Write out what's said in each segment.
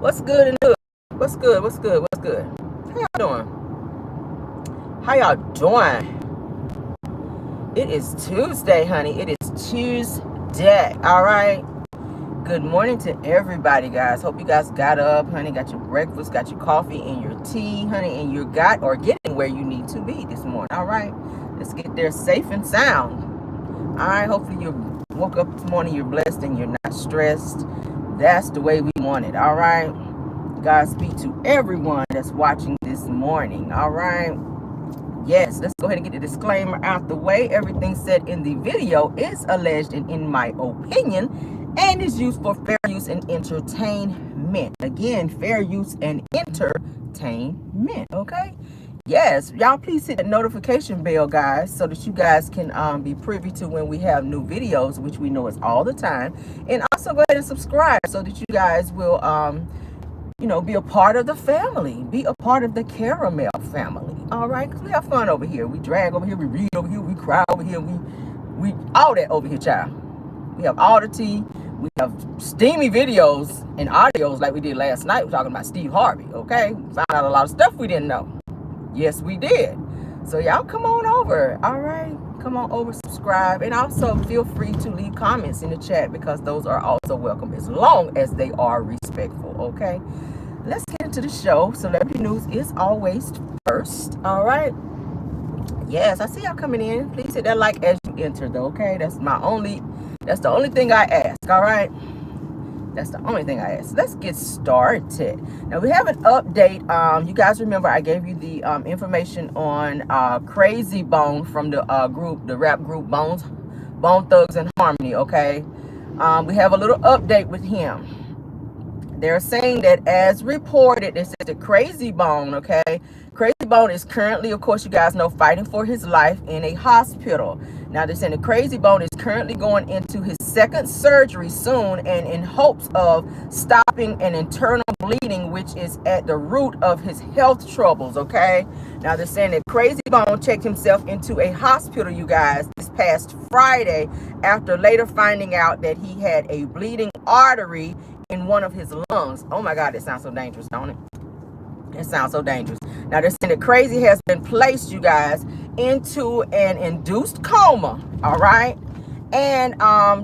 What's good and good? What's good? What's good? What's good? How y'all doing? How y'all doing? It is Tuesday, honey. It is Tuesday. All right. Good morning to everybody, guys. Hope you guys got up, honey. Got your breakfast, got your coffee and your tea, honey, and you got or getting where you need to be this morning. All right. Let's get there safe and sound. All right. Hopefully you woke up this morning, you're blessed and you're not stressed. That's the way we want it. All right. God speak to everyone that's watching this morning. All right. Yes, let's go ahead and get the disclaimer out the way. Everything said in the video is alleged and in my opinion and is used for fair use and entertainment. Again, fair use and entertainment. Okay. Yes, y'all please hit the notification bell, guys, so that you guys can be privy to when we have new videos, which we know is all the time. And also go ahead and subscribe so that you guys will be a part of the family, be a part of the caramel family. All right, because we have fun over here. We drag over here, we read over here, we cry over here, we all that over here, child. We have all the tea. We have steamy videos and audios like we did last night. We're talking about Steve Harvey. Okay, we found out a lot of stuff we didn't know. Yes, we did. So y'all come on over. All right, come on over, subscribe, and also feel free to leave comments in the chat because those are also welcome as long as they are respectful. Okay, let's get into the show. Celebrity news is always first. All right. Yes, I see y'all coming in. Please hit that like as you enter though. Okay, that's the only thing I ask. All right. That's the only thing I ask. Let's get started. Now we have an update. You guys remember I gave you the information on Crazy Bone from the rap group Bone Thugs and Harmony. Okay, we have a little update with him. They're saying that as reported, they said that Crazy Bone, okay, Crazy Bone is currently, of course, you guys know, fighting for his life in a hospital. Now they're saying that Crazy Bone is currently going into his second surgery soon and in hopes of stopping an internal bleeding, which is at the root of his health troubles, okay? Now they're saying that Crazy Bone checked himself into a hospital, you guys, this past Friday after later finding out that he had a bleeding artery in one of his lungs. Oh my God, it sounds so dangerous, don't it? It sounds so dangerous. Now they're saying that Crazy has been placed, you guys, into an induced coma. All right. And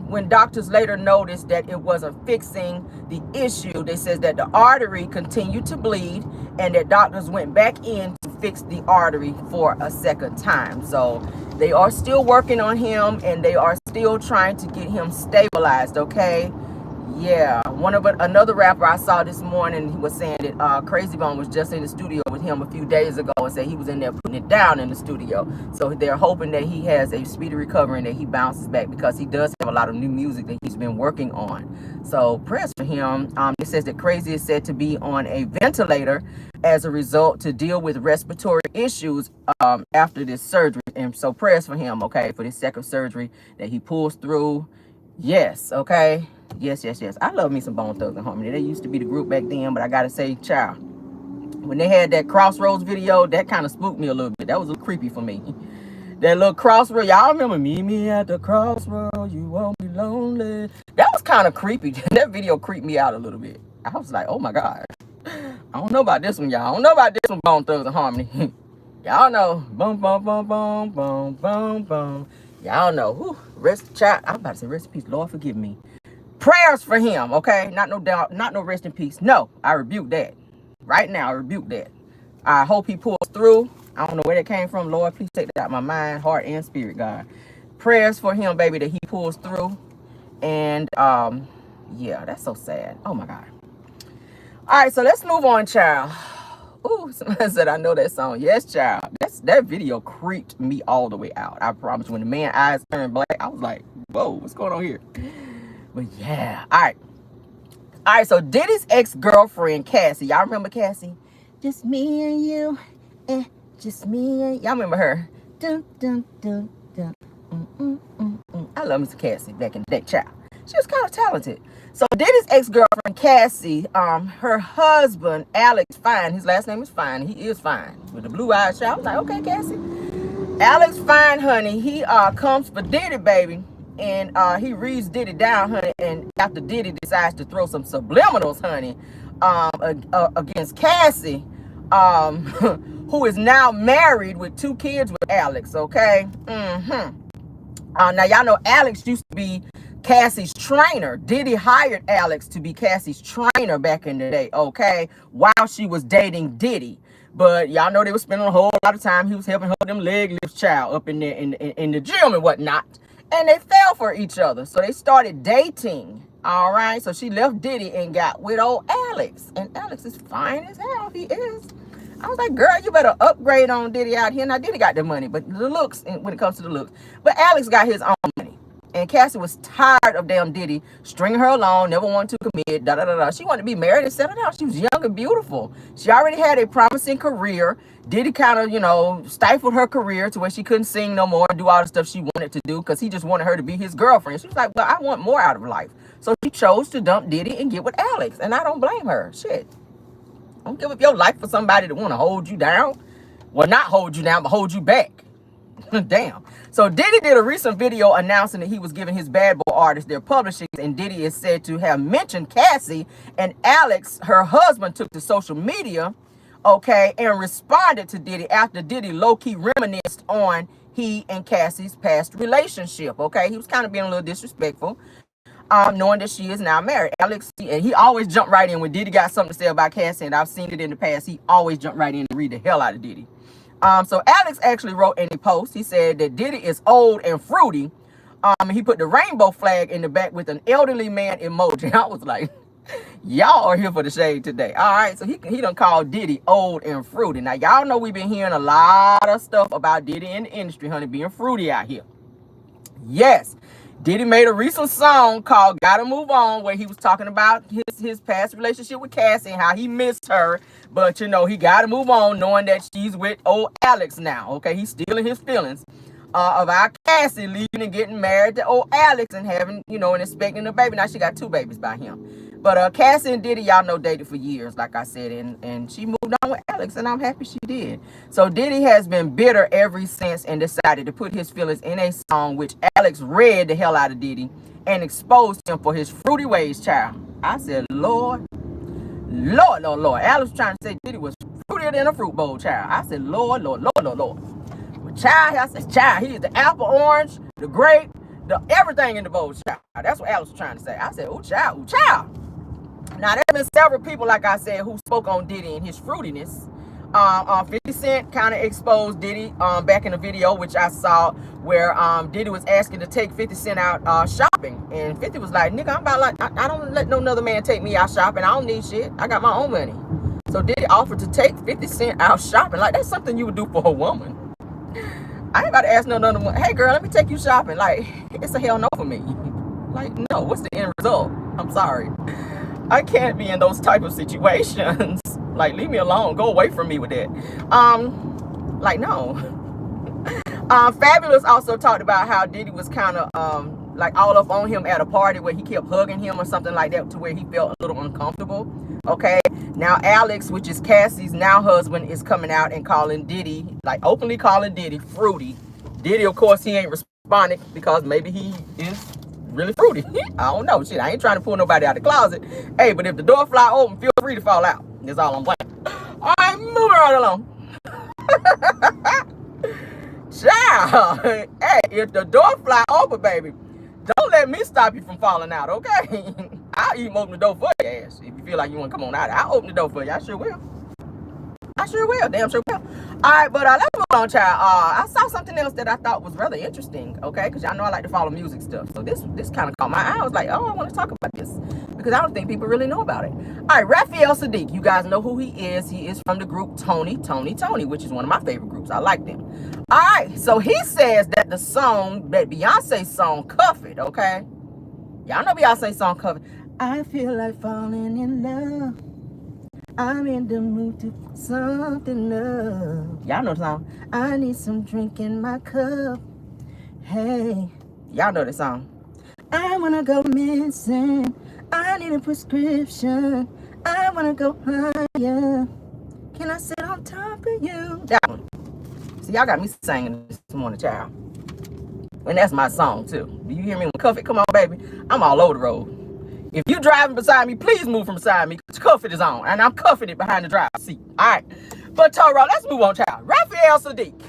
when doctors later noticed that it wasn't fixing the issue, they said that the artery continued to bleed and that doctors went back in to fix the artery for a second time. So they are still working on him and they are still trying to get him stabilized. Okay. Yeah, another rapper I saw this morning, he was saying that Crazy Bone was just in the studio with him a few days ago and said he was in there putting it down in the studio. So they're hoping that he has a speedy recovery and that he bounces back because he does have a lot of new music that he's been working on. So prayers for him. It says that Crazy is said to be on a ventilator as a result to deal with respiratory issues after this surgery. And so prayers for him, okay, for this second surgery that he pulls through. Yes, okay. Yes. I love me some Bone Thugs and Harmony. They used to be the group back then, but I gotta say, child, when they had that Crossroads video, that kind of spooked me a little bit. That was a little creepy for me. That little crossroad, y'all remember Meet Me at the Crossroad, you won't be lonely. That was kind of creepy. That video creeped me out a little bit. I was like, oh my God. I don't know about this one, y'all. I don't know about this one, Bone Thugs and Harmony. Y'all know. Boom, boom, boom, boom, boom, boom, boom. Y'all know. Whew. I'm about to say rest in peace. Lord, forgive me. Prayers for him, okay? Not no doubt, not no rest in peace. No, I rebuke that. Right now, I rebuke that. I hope he pulls through. I don't know where that came from. Lord, please take that out of my mind, heart, and spirit, God. Prayers for him, baby, that he pulls through. And, yeah, that's so sad. Oh, my God. All right, so let's move on, child. Ooh, somebody said, I know that song. Yes, child. That video creeped me all the way out. I promise. When the man's eyes turned black, I was like, whoa, what's going on here? But yeah, all right, so Diddy's ex-girlfriend, Cassie. Y'all remember Cassie? Just me and you, just me and... Y'all remember her? Dun, dun, dun, dun. I love Mr. Cassie back in the day, child. She was kind of talented. So Diddy's ex-girlfriend, Cassie, her husband, Alex Fine, his last name is Fine. He is Fine. With the blue eyes, child. I was like, okay, Cassie. Alex Fine, honey, he comes for Diddy, baby. And he reads Diddy down, honey. And after Diddy decides to throw some subliminals, honey, against Cassie, who is now married with 2 kids with Alex, okay? Now, y'all know Alex used to be Cassie's trainer. Diddy hired Alex to be Cassie's trainer back in the day, okay? While she was dating Diddy. But y'all know they were spending a whole lot of time. He was helping her with them leg lifts, child, up in there in the gym and whatnot. And they fell for each other. So they started dating. All right. So she left Diddy and got with old Alex. And Alex is fine as hell. He is. I was like, girl, you better upgrade on Diddy out here. Now, Diddy got the money, but the looks, when it comes to the looks. But Alex got his own money. And Cassie was tired of damn Diddy stringing her along, never wanted to commit, da-da-da-da. She wanted to be married and settle down. She was young and beautiful. She already had a promising career. Diddy kind of, you know, stifled her career to where she couldn't sing no more and do all the stuff she wanted to do because he just wanted her to be his girlfriend. She was like, well, I want more out of life. So she chose to dump Diddy and get with Alex. And I don't blame her. Shit. Don't give up your life for somebody that want to hold you down. Well, not hold you down, but hold you back. Damn. So Diddy did a recent video announcing that he was giving his bad boy artists their publishing, and Diddy is said to have mentioned Cassie, and Alex, her husband, took to social media, okay, and responded to Diddy after Diddy low-key reminisced on he and Cassie's past relationship, okay? He was kind of being a little disrespectful, knowing that she is now married. Alex, and he always jumped right in when Diddy got something to say about Cassie, and I've seen it in the past. He always jumped right in and read the hell out of Diddy. So Alex actually wrote in a post, he said that Diddy is old and fruity. He put the rainbow flag in the back with an elderly man emoji. I was like, y'all are here for the shade today. All right, so he done called Diddy old and fruity. Now, y'all know we've been hearing a lot of stuff about Diddy in the industry, honey, being fruity out here. Yes, Diddy made a recent song called Gotta Move On, where he was talking about his past relationship with Cassie and how he missed her. But, you know, he got to move on knowing that she's with old Alex now, okay? He's still in his feelings of our Cassie leaving and getting married to old Alex and having, you know, and expecting a baby. Now, she got 2 babies by him. But Cassie and Diddy, y'all know, dated for years, like I said, and she moved on with Alex, and I'm happy she did. So Diddy has been bitter ever since and decided to put his feelings in a song, which Alex read the hell out of Diddy and exposed him for his fruity ways, child. I said, Lord. Alex was trying to say Diddy was fruitier than a fruit bowl, child. I said, Lord. But child, I said, child, he is the apple, orange, the grape, the everything in the bowl, child. That's what Alex was trying to say. I said, ooh, child. Now, there have been several people, like I said, who spoke on Diddy and his fruitiness. 50 Cent kind of exposed Diddy back in the video, which I saw, where Diddy was asking to take 50 Cent out shopping. And 50 was like, nigga, I'm about like, I don't let no other man take me out shopping. I don't need shit. I got my own money. So Diddy offered to take 50 Cent out shopping. Like, that's something you would do for a woman. I ain't about to ask no other woman, hey, girl, let me take you shopping. Like, it's a hell no for me. Like, no, what's the end result? I'm sorry. I can't be in those type of situations. Like, leave me alone. Go away from me with that. Like, no. Fabulous also talked about how Diddy was kind of like all up on him at a party where he kept hugging him or something like that, to where he felt a little uncomfortable. Okay. Now Alex, which is Cassie's now husband, is coming out and calling Diddy, like openly calling Diddy fruity. Diddy, of course, he ain't responding because maybe he is really fruity. I don't know. Shit, I ain't trying to pull nobody out of the closet. Hey, but if the door fly open, feel free to fall out. That's all I'm playing. All right, moving right along. Child, hey, if the door fly open, baby, don't let me stop you from falling out, okay? I'll even open the door for your ass. If you feel like you want to come on out, I'll open the door for you. I sure will. Damn sure will. All right, but let's move on, child. I saw something else that I thought was rather interesting, okay? Because y'all know I like to follow music stuff. So this kind of caught my eye. I was like, oh, I want to talk about this because I don't think people really know about it. All right, Raphael Sadiq. You guys know who he is. He is from the group Tony, which is one of my favorite groups. I like them. All right, so he says that the song, that Beyonce song, Cuff It, okay? Y'all know Beyonce song, Cuff It. I feel like falling in love. I'm in the mood to put something up. Y'all know the song. I need some drink in my cup. Hey, y'all know the song. I wanna go missing. I need a prescription. I wanna go higher. Can I sit on top of you? That one. See, y'all got me singing this morning, child. And that's my song too. Do you hear me when Cuff It? Come on, baby. I'm all over the road. If you driving beside me, please move from beside me. Cuffing is on, and I'm cuffing it behind the driver's seat. All right. But Toro, let's move on, child. Raphael Sadiq.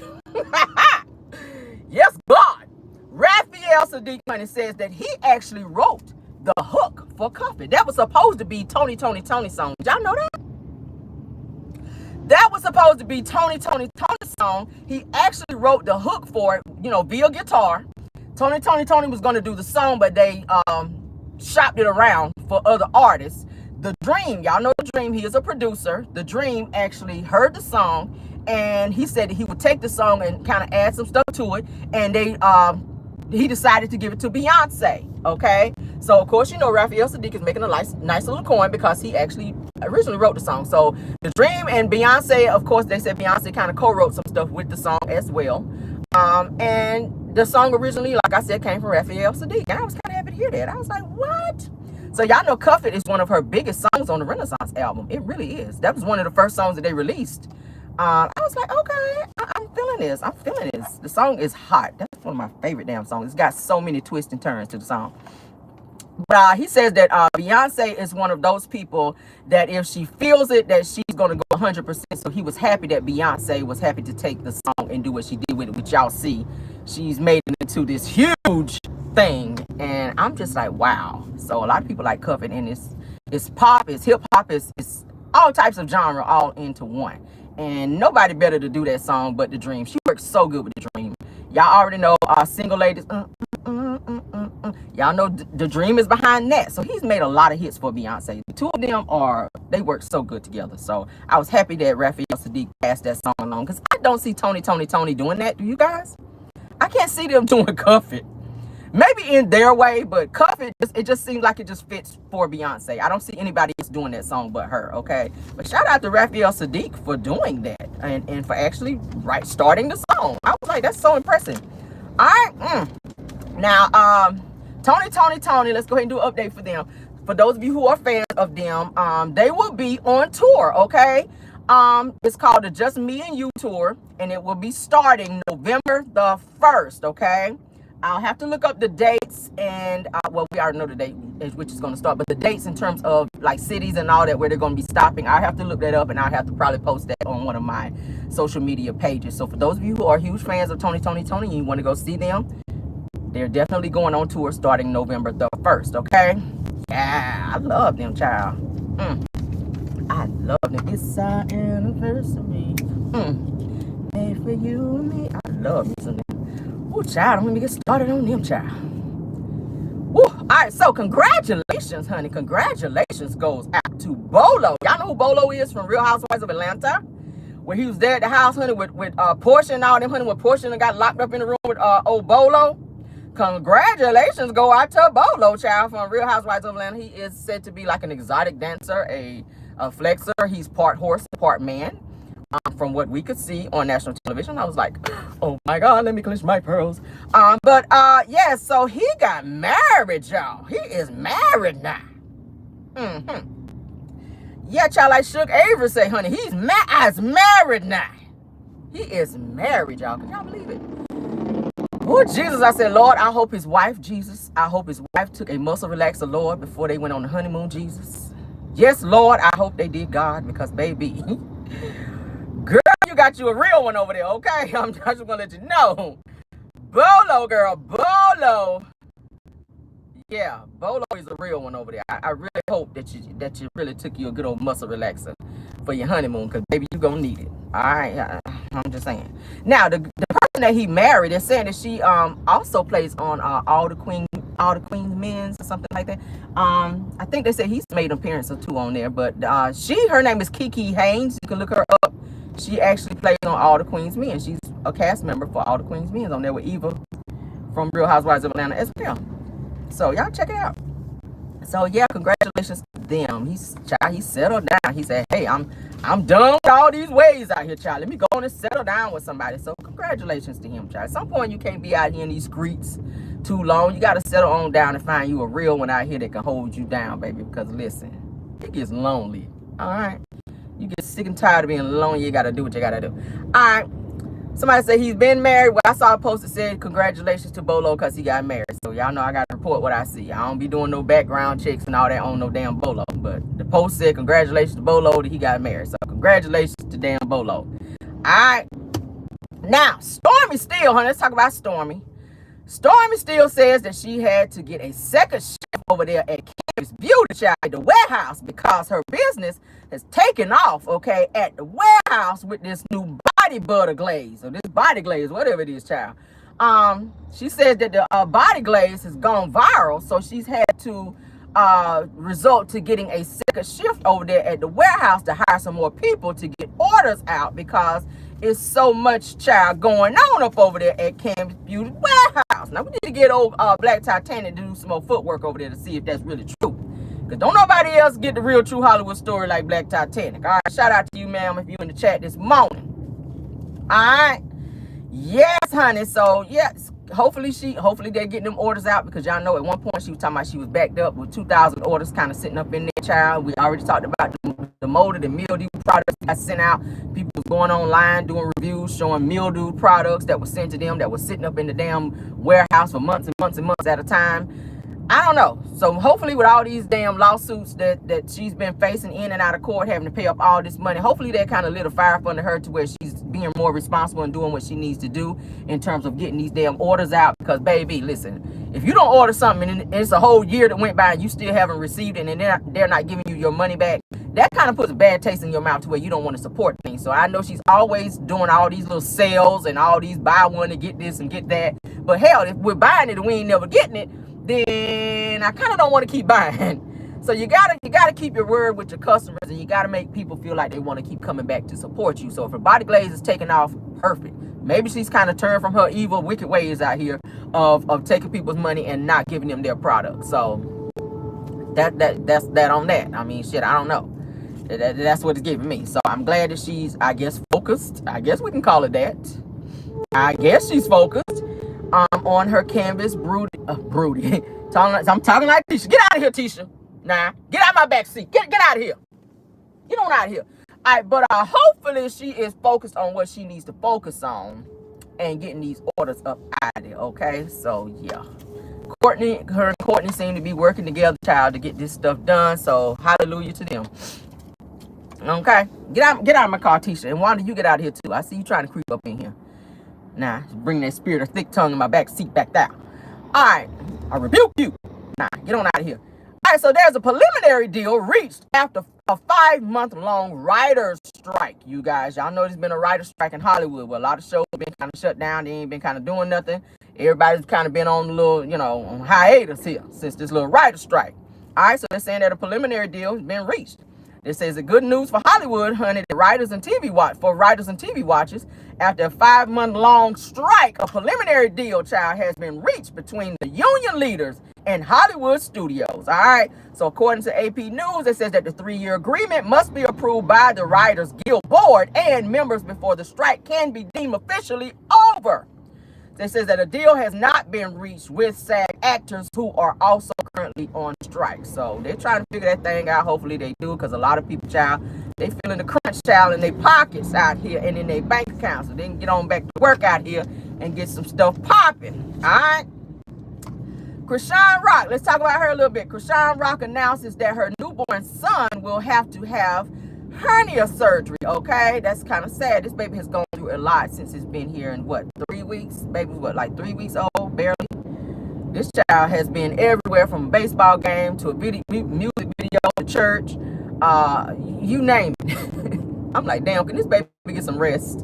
Yes, God. Raphael Sadiq, honey, says that he actually wrote the hook for Cuffing. That was supposed to be Tony song. Did y'all know that? That was supposed to be Tony's song. He actually wrote the hook for it, you know, via guitar. Tony was going to do the song, but they shopped it around for other artists. The Dream, y'all know The Dream, he is a producer. The Dream actually heard the song, and he said that he would take the song and kind of add some stuff to it, and he decided to give it to Beyonce, okay? So, of course, you know, Raphael Sadiq is making a nice little coin because he actually originally wrote the song. So, The Dream and Beyonce, of course, they said Beyonce kind of co-wrote some stuff with the song as well. And the song originally, like I said, came from Raphael Sadiq. And I was kind of happy to hear that. I was like, what? So, y'all know Cuff It is one of her biggest songs on the Renaissance album. It really is. That was one of the first songs that they released. I was like, okay, I'm feeling this. I'm feeling this. The song is hot. That's one of my favorite damn songs. It's got so many twists and turns to the song. But he says that Beyonce is one of those people that if she feels it, that she's going to go 100%. So he was happy that Beyonce was happy to take the song and do what she did with it, which y'all see. She's made it into this huge thing. And I'm just like, wow. So a lot of people like Cuff It, and it's pop, it's hip hop, it's all types of genre all into one. And nobody better to do that song but The Dream. She works so good with The Dream. Y'all already know Single Ladies. Y'all know The Dream is behind that. So he's made a lot of hits for Beyonce. The two of them they work so good together. So I was happy that Raphael Sadiq passed that song along, because I don't see Tony doing that. Do you guys? I can't see them doing Cuff It. Maybe in their way, but Cuff It, it just seems like it just fits for Beyonce. I don't see anybody else doing that song but her, okay? But shout out to Raphael Sadiq for doing that and for actually starting the song. I was like, that's so impressive. All right. Now, Tony, let's go ahead and do an update for them. For those of you who are fans of them, they will be on tour, okay? It's called the Just Me and You tour, and it will be starting November the 1st, okay? I'll have to look up the dates, and well, we already know the date which is going to start, but the dates in terms of like cities and all that where they're going to be stopping, I have to look that up, and I'll have to probably post that on one of my social media pages. So for those of you who are huge fans of Tony, and you want to go see them, they're definitely going on tour starting November the 1st, okay? Yeah, I love them, child. I love them. It's our anniversary. Made for you and me. I love me some. Oh, child, let me get started on them, child. Woo. All right, so congratulations, honey. Congratulations goes out to Bolo. Y'all know who Bolo is from Real Housewives of Atlanta? Where he was there at the house, honey, with Portia and all them, honey, when Portia got locked up in the room with old Bolo. Congratulations go out to Bolo, child, from Real Housewives of Atlanta. He is said to be like an exotic dancer, a flexer. He's part horse, part man. From what we could see on national television, I was like, oh my God, let me clench my pearls. Yeah, so he got married, y'all. He is married now. Yeah, child, like Suge Avery say, honey, he's married now. He is married, y'all. Can y'all believe it? Oh, Jesus, I said, Lord, I hope his wife, Jesus, I hope his wife took a muscle relaxer, Lord, before they went on the honeymoon, Jesus. Yes, Lord, I hope they did, God, because, baby, girl, you got you a real one over there, okay? I'm just going to let you know. Bolo, girl, Bolo. Yeah, Bolo is a real one over there. I really hope that you really took you a good old muscle relaxer for your honeymoon, because, baby, you're going to need it. All right? I'm just saying. Now, the person that he married is saying that she also plays on All the Queen's Men or something like that. I think they said he's made an appearance or two on there, but her name is Kiki Haynes. You can look her up. She actually plays on All the Queen's Men. She's a cast member for All the Queen's Men on there with Eva from Real Housewives of Atlanta as well. So y'all check it out. So yeah, congratulations to them. He settled down. He said, hey, I'm done with all these ways out here, child. Let me go on and settle down with somebody. So congratulations to him, child. At some point, you can't be out here in these streets too long. You got to settle on down and find you a real one out here that can hold you down, baby. Because listen, it gets lonely. All right. You get sick and tired of being alone. You got to do what you got to do. All right. Somebody said he's been married. Well, I saw a post that said congratulations to Bolo because he got married. So y'all know I got to report what I see. I don't be doing no background checks and all that on no damn Bolo. But the post said congratulations to Bolo that he got married. So congratulations to damn Bolo. All right. Now, Stormy still, honey, let's talk about Stormy. Stormy still says that she had to get a second shift over there at Carrie's Beauty Shop at the warehouse because her business has taken off, okay, at the warehouse with this new body butter glaze or this body glaze, whatever it is, child. She says that the body glaze has gone viral, so she's had to resort to getting a second shift over there at the warehouse to hire some more people to get orders out because it's so much, child, going on up over there at Cam's Beauty Warehouse. Now, we need to get old Black Titanic to do some more footwork over there to see if that's really true. Because don't nobody else get the real true Hollywood story like Black Titanic. All right, shout out to you, ma'am, if you in the chat this morning. All right. Yes, honey. So, yes, hopefully they're getting them orders out because y'all know at one point she was talking about she was backed up with 2,000 orders kind of sitting up in there, child. We already talked about the molded and mildew products that got sent out. People was going online doing reviews showing mildew products that were sent to them that were sitting up in the damn warehouse for months and months and months at a time. I don't know. So hopefully with all these damn lawsuits that she's been facing in and out of court, having to pay up all this money, hopefully that kind of lit a fire under her to where she's being more responsible and doing what she needs to do in terms of getting these damn orders out. Because, baby, listen, if you don't order something and it's a whole year that went by and you still haven't received it and they're not giving you your money back, that kind of puts a bad taste in your mouth to where you don't want to support things. So I know she's always doing all these little sales and all these buy one and get this and get that. But hell, if we're buying it and we ain't never getting it, then I kind of don't want to keep buying. So you gotta keep your word with your customers, and you gotta make people feel like they want to keep coming back to support you. So if her body glaze is taking off, perfect. Maybe she's kind of turned from her evil, wicked ways out here of taking people's money and not giving them their product. So that's that on that. I mean, shit, I don't know. That's what it's giving me. So I'm glad that she's, I guess, focused. I guess we can call it that. I guess she's focused on her canvas broody. I'm talking like Tisha. Get out of here, Tisha. Nah, get out of my back seat. Get out of here. Get on out of here. All right, but hopefully she is focused on what she needs to focus on and getting these orders up out of there, okay? So, yeah. Her and Courtney seem to be working together, child, to get this stuff done. So, hallelujah to them. Okay? Get out of my car, Tisha. And Wanda, you get out of here, too. I see you trying to creep up in here. Nah, bring that spirit of thick tongue in my back seat back down. All right, I rebuke you. Nah, get on out of here. All right, so there's a preliminary deal reached after a 5-month-long writer's strike. You guys, y'all know there's been a writer's strike in Hollywood where a lot of shows have been kind of shut down. They ain't been kind of doing nothing. Everybody's kind of been on a little, on hiatus here since this little writer's strike. All right, so they're saying that a preliminary deal has been reached. This says the good news for Hollywood, honey, for writers and TV watchers. After a 5-month-long strike, a preliminary deal, child, has been reached between the union leaders and Hollywood studios. All right. So according to AP News, it says that the 3-year agreement must be approved by the Writers Guild Board and members before the strike can be deemed officially over. It says that a deal has not been reached with SAG actors who are also currently on strike. So they're trying to figure that thing out. Hopefully they do, because a lot of people, child, they feeling the crunch, child, in their pockets out here and in their bank accounts. So they can get on back to work out here and get some stuff popping. All right. Chrisean Rock, let's talk about her a little bit. Chrisean Rock announces that her newborn son will have to have hernia surgery, okay? That's kind of sad. This baby has gone through a lot since it's been here in, 3 weeks? Baby's, like 3 weeks old, barely? This child has been everywhere, from a baseball game to a music video to church, you name it. I'm like, damn, can this baby get some rest?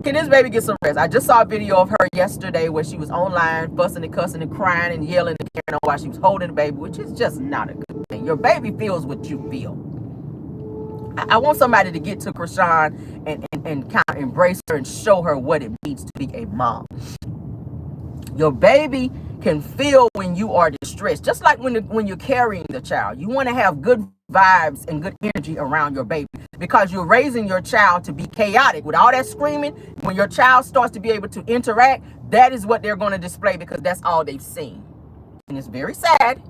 Can this baby get some rest? I just saw a video of her yesterday where she was online fussing and cussing and crying and yelling and carrying on while she was holding the baby, which is just not a good thing. Your baby feels what you feel. I want somebody to get to Chrisean and kind of embrace her and show her what it means to be a mom. Your baby can feel when you are distressed, just like when you're carrying the child. You want to have good vibes and good energy around your baby, because you're raising your child to be chaotic with all that screaming. When your child starts to be able to interact, that is what they're going to display, because that's all they've seen. And it's very sad,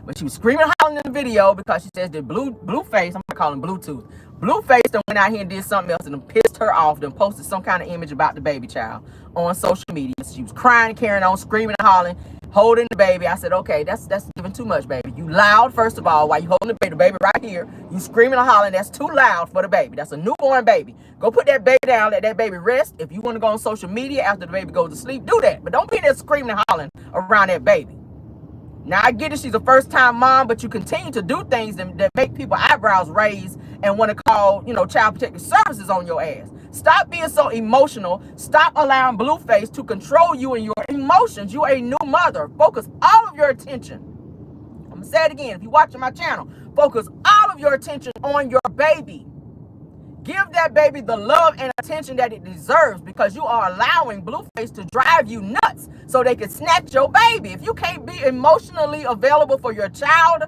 But she was screaming and hollering in the video because she says that Blueface, I'm gonna call him Bluetooth. Blueface done went out here and did something else and then pissed her off, then posted some kind of image about the baby child on social media. She was crying, carrying on, screaming and hollering, holding the baby. I said, okay, that's giving too much, baby. You loud, first of all, while you holding the baby right here. You screaming and hollering, that's too loud for the baby. That's a newborn baby. Go put that baby down, let that baby rest. If you want to go on social media after the baby goes to sleep, do that. But don't be there screaming and hollering around that baby. Now, I get it, she's a first-time mom, but you continue to do things that make people eyebrows raise and want to call, child protective services on your ass. Stop being so emotional. Stop allowing Blueface to control you and your emotions. You're a new mother. Focus all of your attention. I'm going to say it again. If you're watching my channel, focus all of your attention on your baby. Give that baby the love and attention that it deserves, because you are allowing Blueface to drive you nuts so they can snatch your baby. If you can't be emotionally available for your child,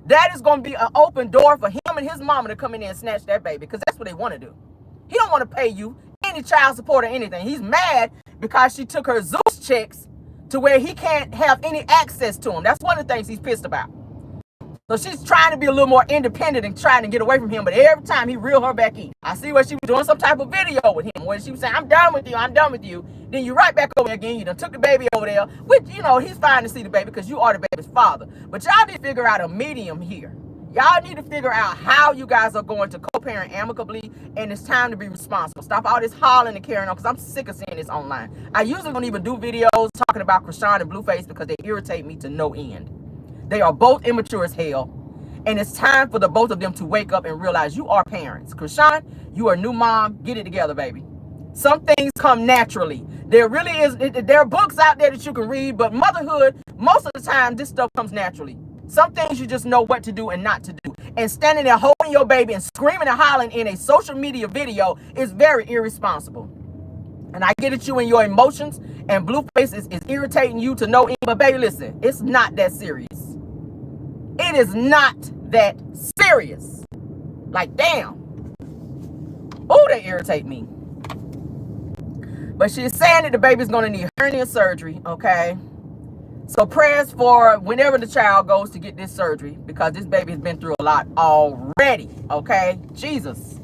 that is going to be an open door for him and his mama to come in there and snatch that baby, because that's what they want to do. He don't want to pay you any child support or anything. He's mad because she took her Zeus checks to where he can't have any access to them. That's one of the things he's pissed about. So she's trying to be a little more independent and trying to get away from him, but every time he reel her back in. I see where she was doing some type of video with him where she was saying, I'm done with you. Then you right back over there again. You done took the baby over there, which, he's fine to see the baby because you are the baby's father. But y'all need to figure out a medium here. Y'all need to figure out how you guys are going to co-parent amicably, and it's time to be responsible. Stop all this hollering and carrying on, because I'm sick of seeing this online. I usually don't even do videos talking about Krishan and Blueface because they irritate me to no end. They are both immature as hell, and it's time for the both of them to wake up and realize you are parents. Krishan, you are a new mom. Get it together, baby. Some things come naturally. There really is. There are books out there that you can read, but motherhood, most of the time, this stuff comes naturally. Some things you just know what to do and not to do. And standing there holding your baby and screaming and hollering in a social media video is very irresponsible. And I get at you and your emotions, and Blueface is irritating you to no end. But baby, listen, it's not that serious. It is not that serious. Like, damn. Oh, they irritate me. But she's saying that the baby's going to need hernia surgery, okay? So prayers for whenever the child goes to get this surgery, because this baby has been through a lot already, okay? Jesus.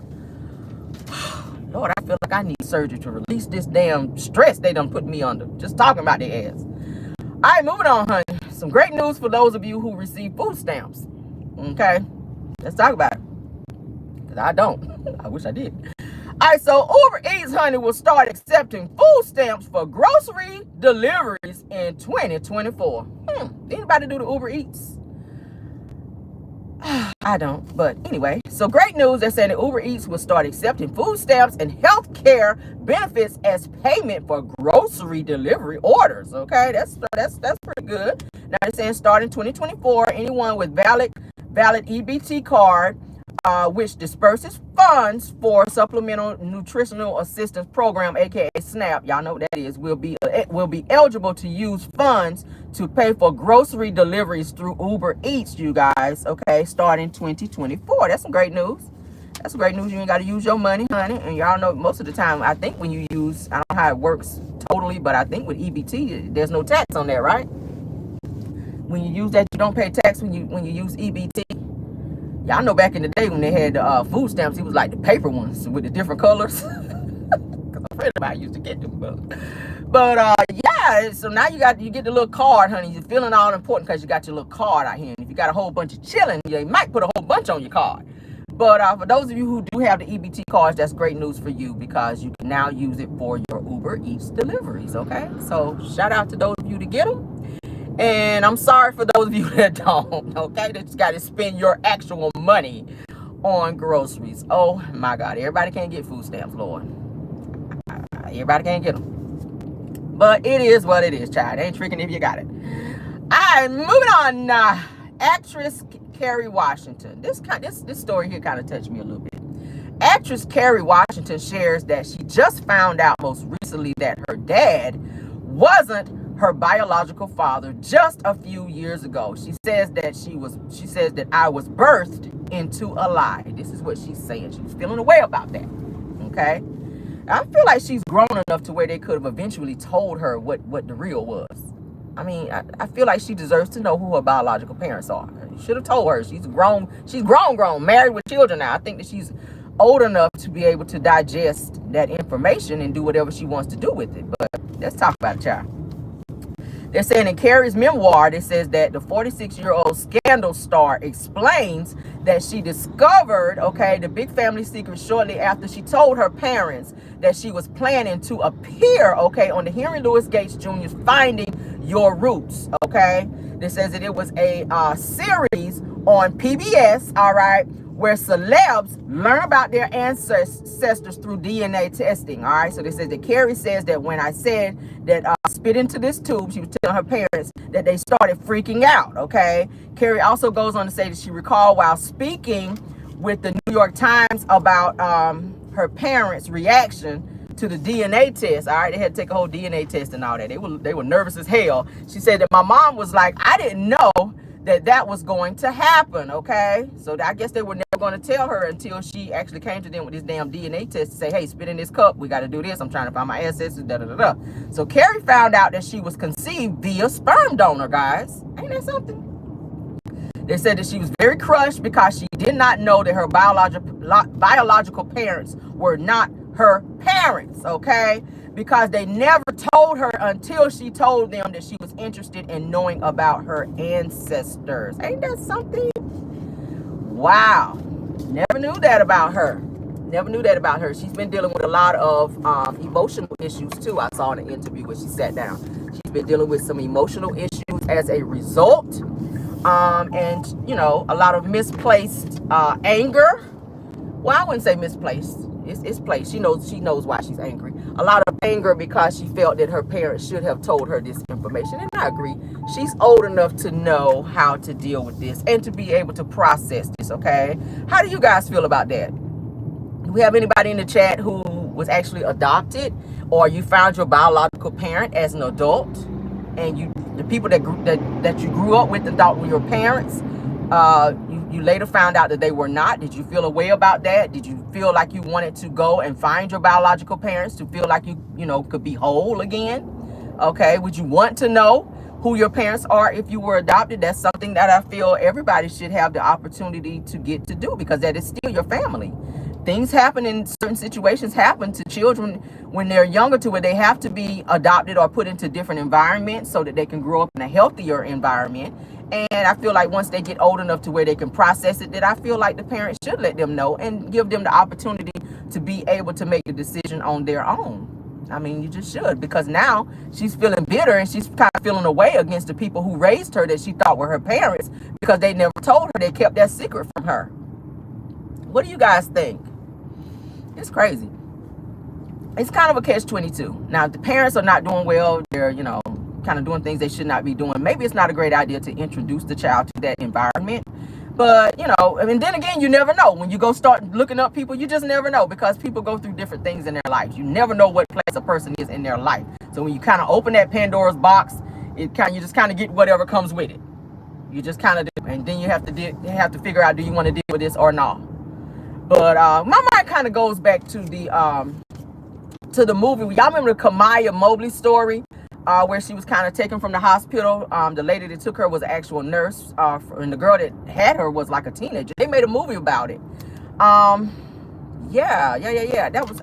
Lord, I feel like I need surgery to release this damn stress they done put me under. Just talking about their ass. All right, moving on, honey. Some great news for those of you who receive food stamps. Okay, let's talk about it. Because I don't. I wish I did. All right, so Uber Eats, honey, will start accepting food stamps for grocery deliveries in 2024. Anybody do the Uber Eats? I don't, but anyway. So great news, they're saying that Uber Eats will start accepting food stamps and health care benefits as payment for grocery delivery orders. Okay, that's pretty good. Now they're saying starting 2024, anyone with valid EBT card, which disperses funds for Supplemental Nutritional Assistance Program, aka SNAP, y'all know what that is, will be eligible to use funds to pay for grocery deliveries through Uber Eats, you guys. Okay, starting 2024. That's some great news. That's great news. You ain't got to use your money, honey. And y'all know most of the time, I think when you use, I don't know how it works totally, but I think with EBT, there's no tax on that, right? When you use that, you don't pay tax when you use EBT. Y'all know back in the day when they had food stamps, it was like the paper ones with the different colors. Because a friend of mine used to get them. But yeah, so now you get the little card, honey. You're feeling all important because you got your little card out here. And if you got a whole bunch of chilling, you might put a whole bunch on your card. But for those of you who do have the EBT cards, that's great news for you, because you can now use it for your Uber Eats deliveries, okay? So shout out to those of you to get them. And I'm sorry for those of you that don't, okay? That just got to spend your actual money on groceries. Oh, my God. Everybody can't get food stamps, Lord. Everybody can't get them. But it is what it is, child. Ain't tricking if you got it. All right, moving on. Actress Carrie Washington. This story here kind of touched me a little bit. Actress Carrie Washington shares that she just found out most recently that her dad wasn't her biological father just a few years ago. She says that I was birthed into a lie. This is what she's saying. She's feeling a way about that. Okay. I feel like she's grown enough to where they could have eventually told her what the real was. I mean, I feel like she deserves to know who her biological parents are. You should have told her. She's grown, married with children now. I think that she's old enough to be able to digest that information and do whatever she wants to do with it. But let's talk about it, child. They're saying in Carrie's memoir, it says that the 46-year-old scandal star explains that she discovered, okay, the big family secret shortly after she told her parents that she was planning to appear, okay, on the Henry Louis Gates Jr.'s Finding Your Roots, okay? This says that it was a series on PBS, all right, where celebs learn about their ancestors through DNA testing, all right? So they says that Kerry says that when I said that spit into this tube, she was telling her parents that they started freaking out, okay? Kerry also goes on to say that she recalled while speaking with the New York Times about her parents' reaction to the DNA test, all right? They had to take a whole DNA test and all that. They were nervous as hell. She said that my mom was like, I didn't know that was going to happen, okay? So I guess they were never going to tell her until she actually came to them with this damn DNA test to say, hey, spit in this cup. We got to do this. I'm trying to find my ancestors, da-da-da-da. So Kerry found out that she was conceived via sperm donor, guys. Ain't that something? They said that she was very crushed because she did not know that her biological parents were not her parents, okay? Because they never told her until she told them that she was interested in knowing about her ancestors. Ain't that something? Wow. Never knew that about her. Never knew that about her. She's been dealing with a lot of emotional issues too. I saw in an interview where she sat down. She's been dealing with some emotional issues as a result. And, you know, a lot of misplaced anger. Well, I wouldn't say misplaced. It's placed. She knows why she's angry. A lot of anger because she felt that her parents should have told her this information. And I agree. She's old enough to know how to deal with this and to be able to process this, okay? How do you guys feel about that? Do we have anybody in the chat who was actually adopted, or you found your biological parent as an adult, and the people that you grew up with and thought were your parents, you later found out that they were not? Did you feel a way about that? Did you feel like you wanted to go and find your biological parents to feel like you know, could be whole again? Okay, would you want to know who your parents are if you were adopted? That's something that I feel everybody should have the opportunity to get to do, because that is still your family. Things happen in certain situations, happen to children when they're younger, to where they have to be adopted or put into different environments so that they can grow up in a healthier environment. And I feel like once they get old enough to where they can process it, that I feel like the parents should let them know and give them the opportunity to be able to make a decision on their own. I mean, you just should, because now she's feeling bitter and she's kind of feeling away against the people who raised her that she thought were her parents, because they never told her. They kept that secret from her. What do you guys think? It's crazy. It's kind of a catch-22. Now, if the parents are not doing well, they're, you know, kind of doing things they should not be doing, maybe it's not a great idea to introduce the child to that environment. But, you know, I mean, then again, you never know. When you go start looking up people, you just never know, because people go through different things in their lives. You never know what place a person is in their life. So when you kind of open that Pandora's box, you just kind of get whatever comes with it. You just kind of do, and then you have to figure out, do you want to deal with this or not? But my mind kind of goes back to the movie. Y'all remember the Kamaya Mobley story? Where she was kind of taken from the hospital. The lady that took her was an actual nurse, and the girl that had her was like a teenager. They made a movie about it. Yeah.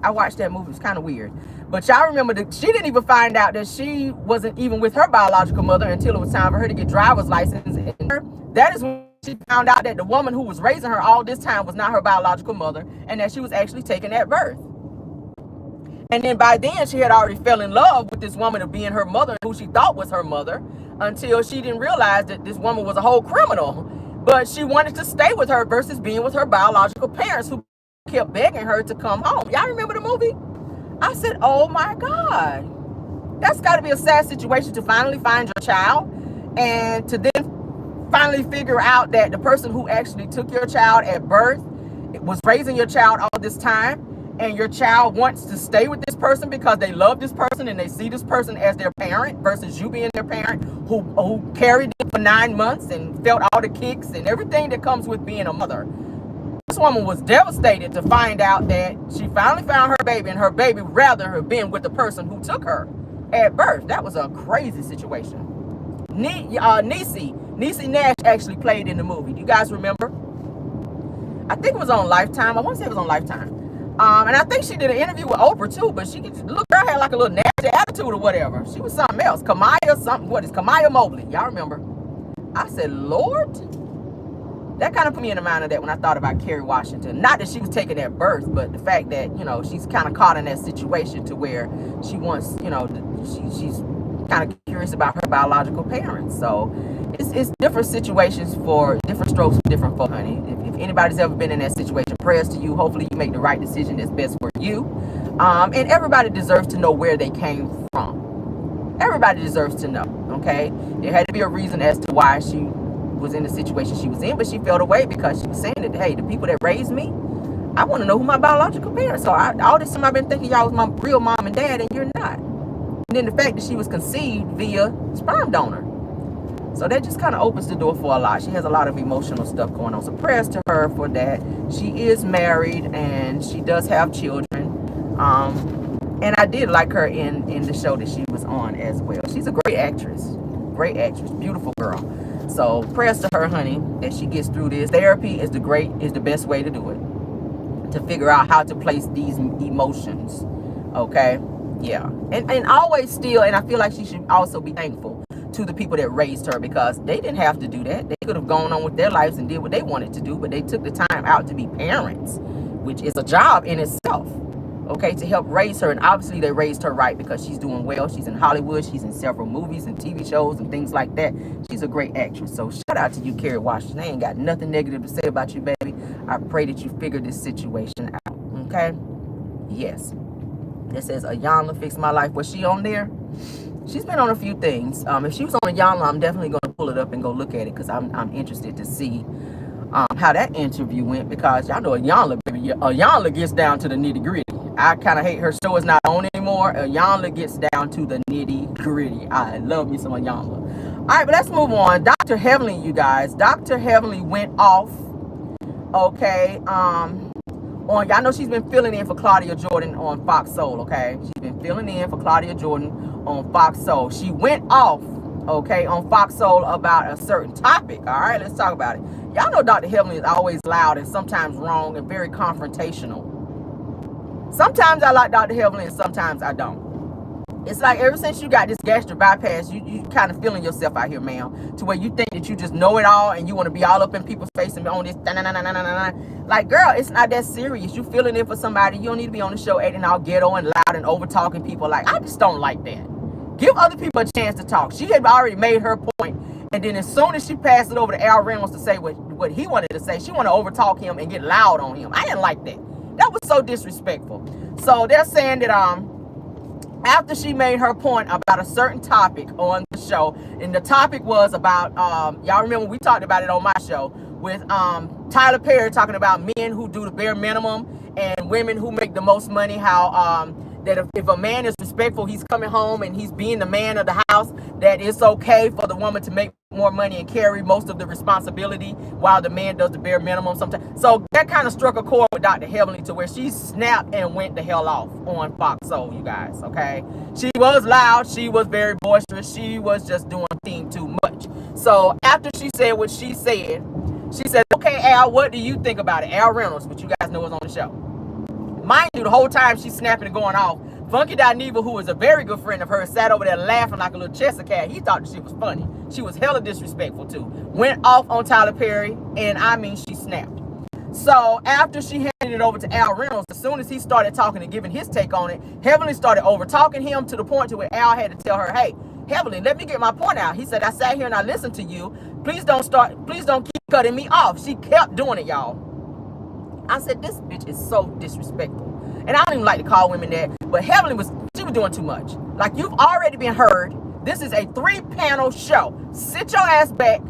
I watched that movie. It was kind of weird. But y'all remember that she didn't even find out that she wasn't even with her biological mother until it was time for her to get driver's license. And that is when she found out that the woman who was raising her all this time was not her biological mother, and that she was actually taken at birth. And then by then, she had already fell in love with this woman of being her mother, who she thought was her mother, until she didn't realize that this woman was a whole criminal. But she wanted to stay with her versus being with her biological parents, who kept begging her to come home. Y'all remember the movie? I said, oh my God. That's got to be a sad situation, to finally find your child and to then finally figure out that the person who actually took your child at birth was raising your child all this time. And your child wants to stay with this person because they love this person and they see this person as their parent, versus you being their parent who carried them for 9 months and felt all the kicks and everything that comes with being a mother. This woman was devastated to find out that she finally found her baby, and her baby rather have been with the person who took her at birth. That was a crazy situation. Niecy Nash actually played in the movie. Do you guys remember? I think it was on Lifetime. I want to say it was on Lifetime. And I think she did an interview with Oprah too, but girl had like a little nasty attitude or whatever. She was something else. Kamaya Mobley. Y'all remember? I said, Lord? That kind of put me in the mind of that when I thought about Carrie Washington. Not that she was taking that birth, but the fact that, you know, she's kind of caught in that situation to where she wants, you know, she's kind of curious about her biological parents. So it's different situations for different strokes for different folk, honey. If anybody's ever been in that situation, prayers to you. Hopefully you make the right decision that's best for you. And everybody deserves to know where they came from. Everybody deserves to know, okay? There had to be a reason as to why she was in the situation she was in, but she felt away because she was saying that, hey, the people that raised me, I want to know who my biological parents are. All this time I've been thinking y'all was my real mom and dad, and you're not. And then the fact that she was conceived via sperm donor. So that just kind of opens the door for a lot. She has a lot of emotional stuff going on. So prayers to her for that. She is married and she does have children. And I did like her in the show that she was on as well. She's a great actress. Great actress. Beautiful girl. So prayers to her, honey, as she gets through this. Therapy is the best way to do it. To figure out how to place these emotions. Okay? Yeah. And always still, and I feel like she should also be thankful to the people that raised her, because they didn't have to do that. They could have gone on with their lives and did what they wanted to do, but they took the time out to be parents, which is a job in itself, okay, to help raise her. And obviously they raised her right, because she's doing well. She's in Hollywood. She's in several movies and TV shows and things like that. She's a great actress. So shout out to you, Carrie Washington. I ain't got nothing negative to say about you, baby. I pray that you figure this situation out, okay? Yes. It says, Ayanla Fix My Life. Was she on there? She's been on a few things. If she was on Ayanla, I'm definitely going to pull it up and go look at it, because I'm interested to see how that interview went, because y'all know Ayanla, baby. Ayanla gets down to the nitty gritty. I kind of hate her show is not on anymore. Ayanla gets down to the nitty gritty. I love me some Ayanla. All right, but let's move on. Dr. Heavenly, you guys. Dr. Heavenly went off. Okay. Y'all know she's been filling in for Claudia Jordan on Fox Soul, okay? She's been filling in for Claudia Jordan on Fox Soul. She went off, okay, on Fox Soul about a certain topic, all right? Let's talk about it. Y'all know Dr. Heavenly is always loud and sometimes wrong and very confrontational. Sometimes I like Dr. Heavenly and sometimes I don't. It's like ever since you got this gastric bypass, you kind of feeling yourself out here, ma'am, to where you think that you just know it all and you want to be all up in people's face and be on this. Like, girl, it's not that serious. You feeling it for somebody. You don't need to be on the show acting all ghetto and loud and over talking people. Like, I just don't like that. Give other people a chance to talk. She had already made her point, and then as soon as she passed it over to Al Reynolds to say what he wanted to say, she wanted to over talk him and get loud on him. I didn't like that. That was so disrespectful. So they're saying that after she made her point about a certain topic on the show, and the topic was about, y'all remember we talked about it on my show with Tyler Perry talking about men who do the bare minimum and women who make the most money, how that if a man is respectful, he's coming home and he's being the man of the house, that it's okay for the woman to make more money and carry most of the responsibility while the man does the bare minimum sometimes. So that kind of struck a chord with Dr. Heavenly to where she snapped and went the hell off on Fox Soul, you guys, okay? She was loud. She was very boisterous. She was just doing thing too much. So after she said what she said, okay, Al, what do you think about it? Al Reynolds, which you guys know was on the show. Mind you, the whole time she's snapping and going off, Funky Dineva, who is a very good friend of hers, sat over there laughing like a little Chester cat. He thought the shit was funny. She was hella disrespectful too. Went off on Tyler Perry, and I mean, she snapped. So after she handed it over to Al Reynolds, as soon as he started talking and giving his take on it, Heavenly started over talking him to the point to where Al had to tell her, hey, Heavenly, let me get my point out. He said, I sat here and I listened to you. Please don't keep cutting me off. She kept doing it, y'all. I said, this bitch is so disrespectful. And I don't even like to call women that, but Heavenly was doing too much. Like, you've already been heard. This is a 3-panel show. Sit your ass back,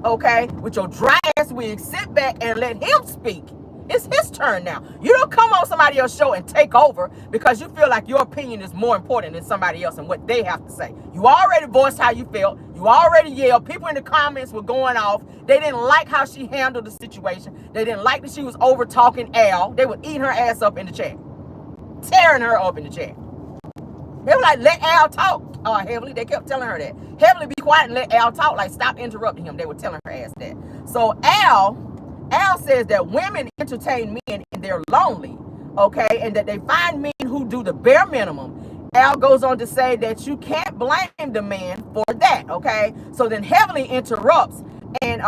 okay, with your dry ass wig. Sit back and let him speak. It's his turn now. You don't come on somebody else's show and take over because you feel like your opinion is more important than somebody else and what they have to say. You already voiced how you felt. You already yelled. People in the comments were going off. They didn't like how she handled the situation. They didn't like that she was over talking Al. They would eat her ass up in the chat. Tearing her up in the chat. They were like, let Al talk. Heavenly. They kept telling her that. Heavenly, be quiet and let Al talk. Like, stop interrupting him. They were telling her ass that. So Al says that women entertain men and they're lonely, okay, and that they find men who do the bare minimum. Al goes on to say that you can't blame the man for that, okay? So then Heavenly interrupts, and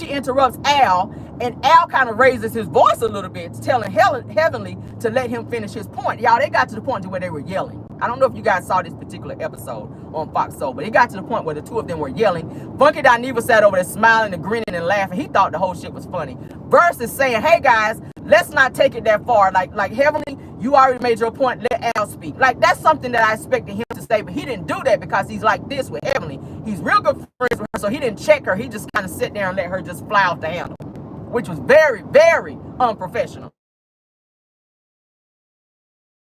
she interrupts Al, and Al kind of raises his voice a little bit, telling Heavenly to let him finish his point. Y'all, they got to the point to where they were yelling. I don't know if you guys saw this particular episode on Fox Soul, but it got to the point where the two of them were yelling. Funky Dineva sat over there smiling and grinning and laughing. He thought the whole shit was funny. Versus saying, hey guys, let's not take it that far. Like Heavenly, you already made your point. Let Al speak. Like, that's something that I expected him to say, but he didn't do that because he's like this with Heavenly. He's real good friends with her, so he didn't check her. He just kind of sit there and let her just fly off the handle, which was very, very unprofessional.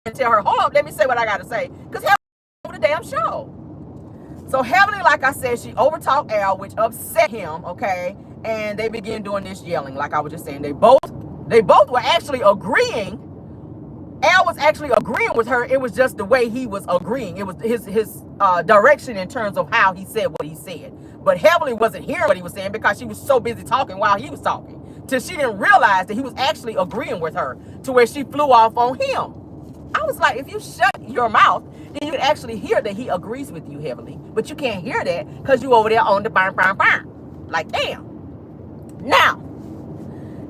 And tell her, hold up, let me say what I got to say, because Heavenly over the damn show. So Heavenly, like I said, she overtalked Al, which upset him, okay, and they began doing this yelling, like I was just saying. They both were actually agreeing. Al was actually agreeing with her. It was just the way he was agreeing. It was his direction in terms of how he said what he said. But Heavenly wasn't hearing what he was saying because she was so busy talking while he was talking, till she didn't realize that he was actually agreeing with her, to where she flew off on him. I was like, if you shut your mouth, then you can actually hear that he agrees with you, Heavenly. But you can't hear that because you over there on the burn. Like, damn. Now,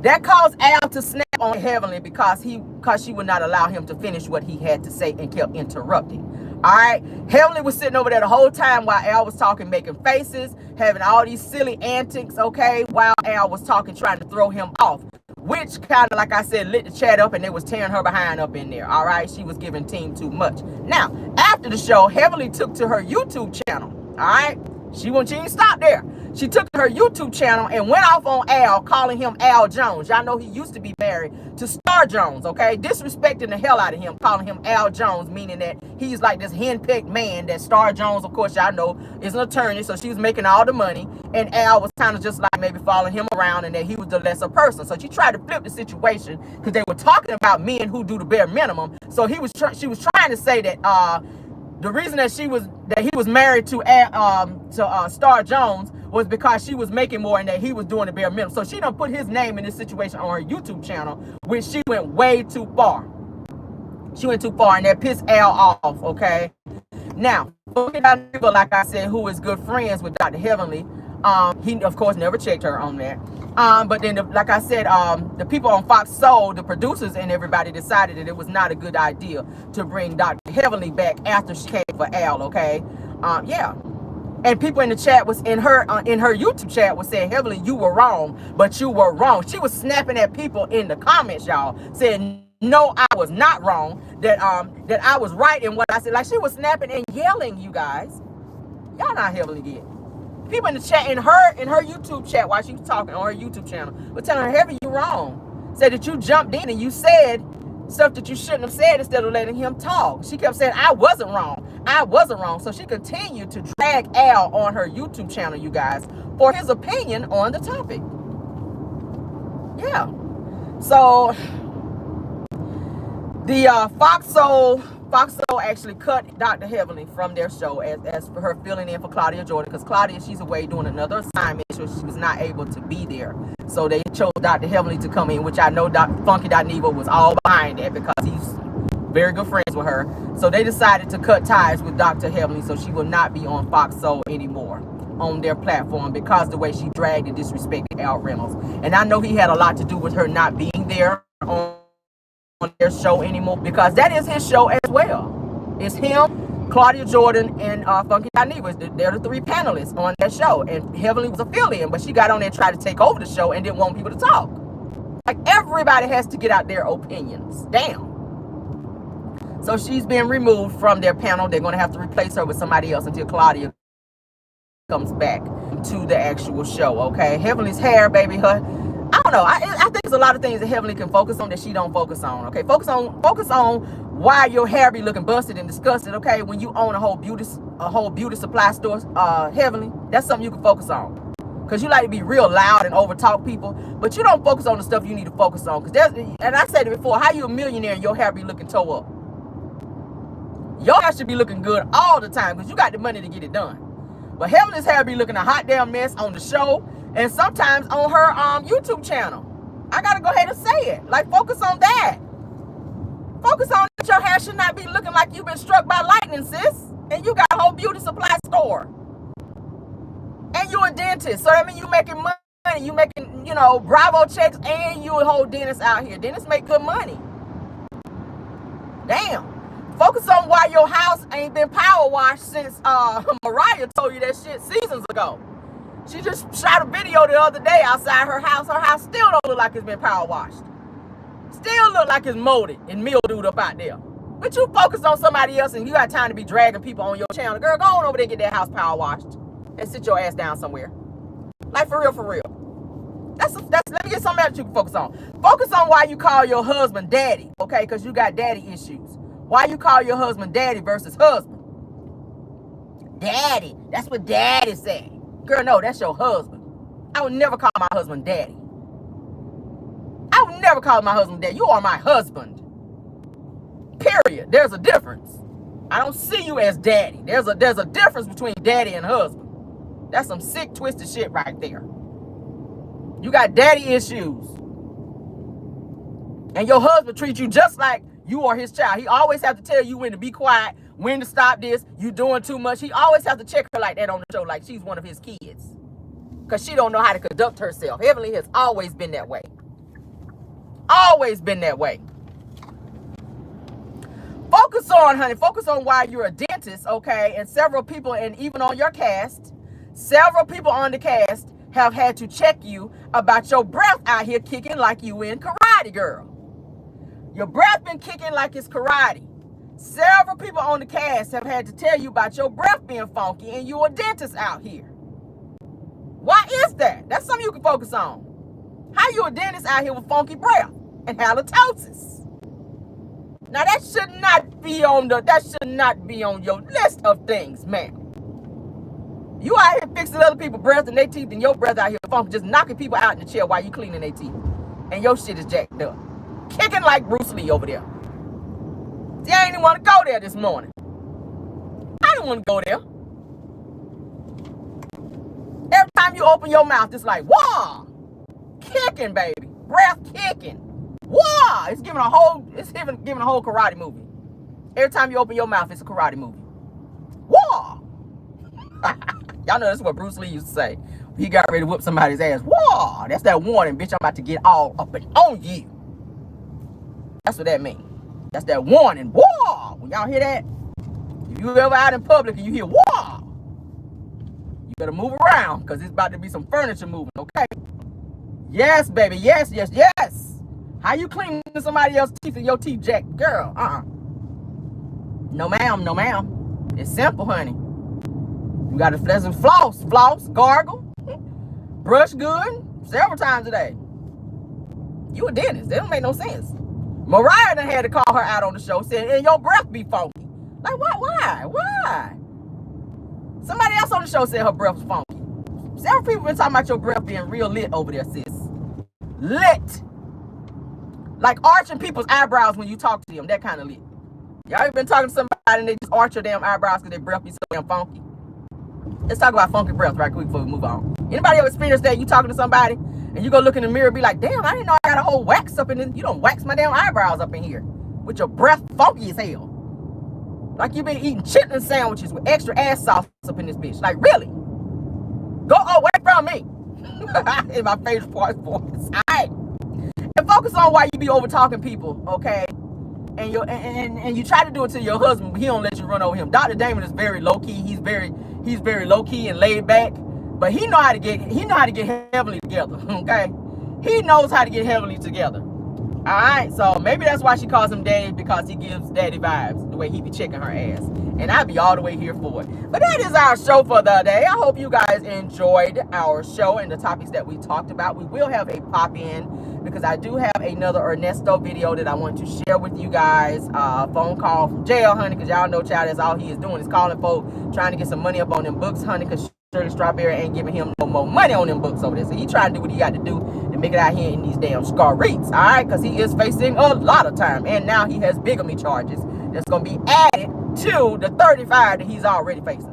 that caused Al to snap on Heavenly because she would not allow him to finish what he had to say and kept interrupting. All right. Heavenly was sitting over there the whole time while Al was talking, making faces, having all these silly antics, okay, while Al was talking, trying to throw him off, which kind of, like I said, lit the chat up, and they was tearing her behind up in there. All right. She was giving team too much. Now, after the show, Heavenly took to her YouTube channel. All right. She didn't stop there. She took her YouTube channel and went off on Al, calling him Al Jones. Y'all know he used to be married to Star Jones, okay? Disrespecting the hell out of him, calling him Al Jones, meaning that he's like this henpecked man. That Star Jones, of course, y'all know, is an attorney, so she was making all the money. And Al was kind of just like maybe following him around, and that he was the lesser person. So she tried to flip the situation because they were talking about men who do the bare minimum. So she was trying to say that the reason that he was married to Star Jones was because she was making more and that he was doing the bare minimum. So she done put his name in this situation on her YouTube channel, which she went way too far. She went too far, and that pissed Al off, okay? Now, like I said, who is good friends with Dr. Heavenly, he, of course, never checked her on that. But then, like I said, the people on Fox Soul, the producers and everybody, decided that it was not a good idea to bring Dr. Heavenly back after she came for Al, okay? Yeah. And people in the chat was in her YouTube chat was saying, Heavenly, you were wrong, but you were wrong. She was snapping at people in the comments, y'all, saying, no, I was not wrong, that I was right in what I said. Like, she was snapping and yelling, you guys. Y'all not Heavenly did. People in the chat, in her YouTube chat, while she was talking on her YouTube channel, were telling her, Heavenly, you wrong. Said that you jumped in and you said stuff that you shouldn't have said instead of letting him talk. She kept saying, I wasn't wrong. I wasn't wrong. So she continued to drag Al on her YouTube channel, you guys, for his opinion on the topic. Yeah. So the Fox Soul actually cut Dr. Heavenly from their show as for her filling in for Claudia Jordan, because Claudia, she's away doing another assignment, so she was not able to be there. So they chose Dr. Heavenly to come in, which I know Funky.Nevo was all behind that because he's very good friends with her. So they decided to cut ties with Dr. Heavenly, so she will not be on Fox Soul anymore on their platform because the way she dragged and disrespected Al Reynolds. And I know he had a lot to do with her not being there on their show anymore, because that is his show as well. It's him, Claudia Jordan, and Funky.Nevo. They're the three panelists on that show. And Heavenly was a fill-in, but she got on there and tried to take over the show and didn't want people to talk. Like, everybody has to get out their opinions. Damn. So she's been removed from their panel. They're going to have to replace her with somebody else until Claudia comes back to the actual show, okay? Heavenly's hair, baby, I don't know. I think there's a lot of things that Heavenly can focus on that she don't focus on, okay? Focus on why your hair be looking busted and disgusted, okay? When you own a whole beauty supply store, Heavenly, that's something you can focus on. Because you like to be real loud and overtalk people, but you don't focus on the stuff you need to focus on. And I said it before, how you a millionaire and your hair be looking toe up? Your hair should be looking good all the time because you got the money to get it done. But Heavenly's hair be looking a hot damn mess on the show and sometimes on her YouTube channel. I gotta go ahead and say it. Like, focus on that. Focus on that your hair should not be looking like you've been struck by lightning, sis. And you got a whole beauty supply store. And you a dentist. So that means you making money. You making, Bravo checks, and you a whole dentist out here. Dentists make good money. Damn. Focus on why your house ain't been power washed since Mariah told you that shit seasons ago. She just shot a video the other day outside her house. Her house still don't look like it's been power washed. Still look like it's molded and mildewed up out there. But you focus on somebody else and you got time to be dragging people on your channel. Girl, go on over there and get that house power washed. And sit your ass down somewhere. Like, for real, for real. Let me get something else you can focus on. Focus on why you call your husband daddy, okay? Because you got daddy issues. Why you call your husband daddy versus husband? Daddy. That's what daddy said. Girl, no, that's your husband. I would never call my husband daddy. I would never call my husband daddy. You are my husband. Period. There's a difference. I don't see you as daddy. There's a difference between daddy and husband. That's some sick, twisted shit right there. You got daddy issues. And your husband treats you just like you are his child. He always have to tell you when to be quiet, when to stop this, you doing too much. He always have to check her like that on the show, like she's one of his kids. Because she don't know how to conduct herself. Heavenly has always been that way. Always been that way. Focus on, honey. Focus on why you're a dentist, okay? And several people, and even on your cast, several people on the cast have had to check you about your breath out here kicking like you in karate, girl. Your breath been kicking like it's karate. Several people on the cast have had to tell you about your breath being funky and you a dentist out here. Why is that? That's something you can focus on. How you a dentist out here with funky breath and halitosis? Now that should not be on your list of things, ma'am. You out here fixing other people's breath and their teeth, and your breath out here funky, just knocking people out in the chair while you cleaning their teeth. And your shit is jacked up. Kicking like Bruce Lee over there. See, I didn't want to go there this morning. I didn't want to go there. Every time you open your mouth, it's like, wah! Kicking, baby. Breath kicking. Wah! It's giving a whole karate movie. Every time you open your mouth, it's a karate movie. Wah! Y'all know that's what Bruce Lee used to say. He got ready to whoop somebody's ass. Wah! That's that warning, bitch. I'm about to get all up and on you. That's what that means. That's that warning. Wah! When y'all hear that, if you ever out in public and you hear wah, you better move around because it's about to be some furniture moving, okay? Yes, baby. Yes, yes, yes. How you cleaning somebody else's teeth and your teeth jacked? Girl, No, ma'am. No, ma'am. It's simple, honey. You got to floss, gargle, brush good several times a day. You a dentist. That don't make no sense. Mariah done had to call her out on the show saying, and your breath be funky. Like, what? Why? Somebody else on the show said her breath was funky. Several people been talking about your breath being real lit over there, sis. Lit. Like arching people's eyebrows when you talk to them. That kind of lit. Y'all been talking to somebody and they just arch your damn eyebrows because their breath be so damn funky. Let's talk about funky breath right quick before we move on. Anybody ever experienced that? You talking to somebody and you go look in the mirror and be like, damn, I didn't know I got a whole wax up in this. You don't wax my damn eyebrows up in here with your breath funky as hell. Like you been eating chitlin sandwiches with extra ass sauce up in this bitch. Like, really? Go away from me. In my favorite part voice. All right. And focus on why you be over talking people, okay? And you try to do it to your husband, but he don't let you run over him. Dr. Damon is very low key. He's very low key and laid back, but he know how to get heavily together. Okay, he knows how to get heavily together. All right, so maybe that's why she calls him daddy, because he gives daddy vibes the way he be checking her ass, and I'd be all the way here for it. But that is our show for the day. I hope you guys enjoyed our show and the topics that we talked about. We will have a pop-in because I do have another Ernesto video that I want to share with you guys. Phone call from jail, honey, because y'all know, child, that's all he is doing is calling folk, trying to get some money up on them books, honey, because Shirley Strawberry ain't giving him no more money on them books over there. So he trying to do what he got to do to make it out here in these damn streets, all right? Because he is facing a lot of time. And now he has bigamy charges that's going to be added to the 35 that he's already facing.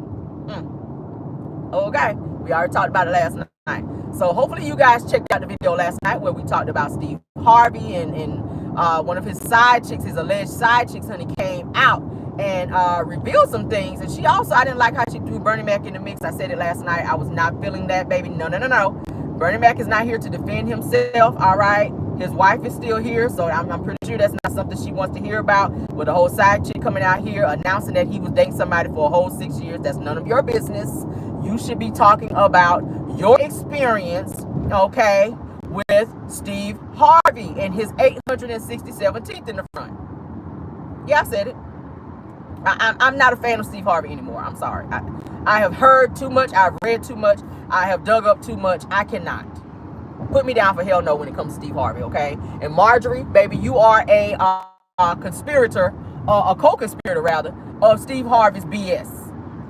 Okay, we already talked about it last night. So hopefully you guys checked out the video last night where we talked about Steve Harvey and one of his side chicks, his alleged side chicks, honey, came out and revealed some things. And she also, I didn't like how she threw Bernie Mac in the mix. I said it last night. I was not feeling that, baby. No. Bernie Mac is not here to defend himself, all right? His wife is still here, so I'm pretty sure that's not something she wants to hear about, with a whole side chick coming out here announcing that he was dating somebody for a whole 6 years. That's none of your business. You should be talking about your experience, okay, with Steve Harvey and his 867 teeth in the front. Yeah, I said it. I'm not a fan of Steve Harvey anymore. I'm sorry. I have heard too much. I've read too much. I have dug up too much. I cannot. Put me down for hell no when it comes to Steve Harvey, okay? And Marjorie, baby, you are a conspirator, a co-conspirator rather, of Steve Harvey's BS.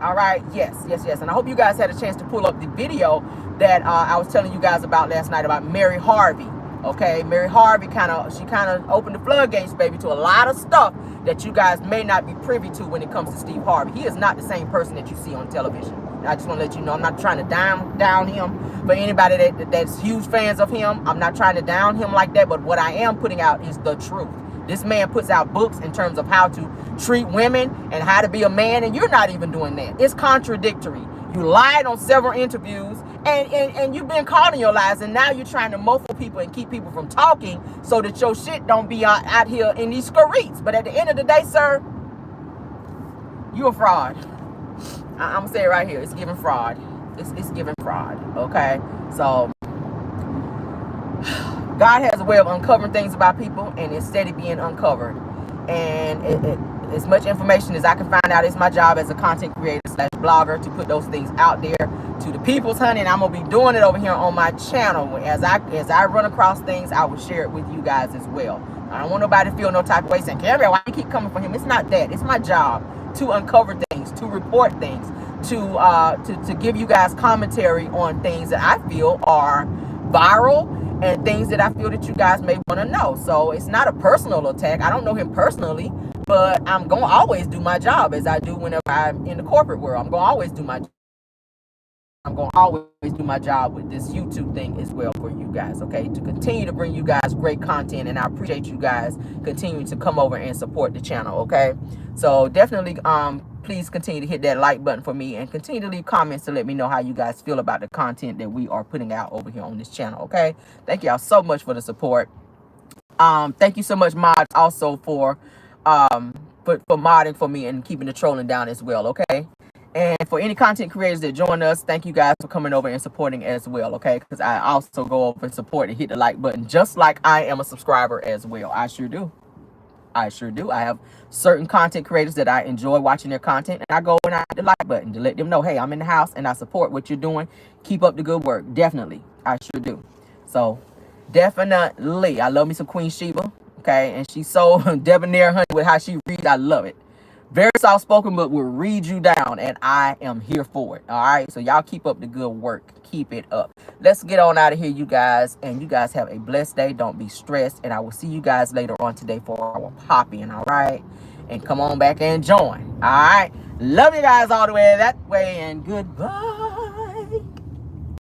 All right, yes. And I hope you guys had a chance to pull up the video that I was telling you guys about last night about Mary Harvey. Okay, Mary Harvey kind of opened the floodgates, baby, to a lot of stuff that you guys may not be privy to when it comes to Steve Harvey. He is not the same person that you see on television. And I just want to let you know, I'm not trying to down him. For anybody that's huge fans of him, I'm not trying to down him like that. But what I am putting out is the truth. This man puts out books in terms of how to treat women and how to be a man, and you're not even doing that. It's contradictory. You lied on several interviews, and you've been caught in your lies, and now you're trying to muffle people and keep people from talking so that your shit don't be out here in these streets. But at the end of the day, sir, you a fraud. I'm gonna say it right here. It's giving fraud. It's giving fraud. Okay, so God has a way of uncovering things about people, and it's steady being uncovered. And as much information as I can find out, it's my job as a content creator / blogger to put those things out there to the people's, honey. And I'm gonna be doing it over here on my channel. As I run across things, I will share it with you guys as well. I don't want nobody to feel no type of way saying, Kerry, why you keep coming for him? It's not that. It's my job to uncover things, to report things, to give you guys commentary on things that I feel are viral and things that I feel that you guys may want to know. So it's not a personal attack. I don't know him personally, but I'm going to always do my job as I do whenever I'm in the corporate world. I'm going to always do my job with this YouTube thing as well for you guys, okay? To continue to bring you guys great content, and I appreciate you guys continuing to come over and support the channel, okay? So definitely please continue to hit that like button for me and continue to leave comments to let me know how you guys feel about the content that we are putting out over here on this channel, okay? Thank y'all so much for the support. Thank you so much, mods, also for modding for me and keeping the trolling down as well, okay? And for any content creators that join us, thank you guys for coming over and supporting as well, okay? Because I also go over and support and hit the like button just like I am a subscriber as well. I sure do. I have certain content creators that I enjoy watching their content, and I go and I hit the like button to let them know, hey, I'm in the house and I support what you're doing. Keep up the good work. Definitely. I sure do. So definitely, I love me some Queen Sheba, okay? And she's so debonair, honey, with how she reads. I love it. Very soft-spoken, but will read you down, and I am here for it, all right? So y'all keep up the good work. Keep it up. Let's get on out of here, you guys, and you guys have a blessed day. Don't be stressed, and I will see you guys later on today for our pop-in, all right? And come on back and join, all right? Love you guys all the way that way, and goodbye.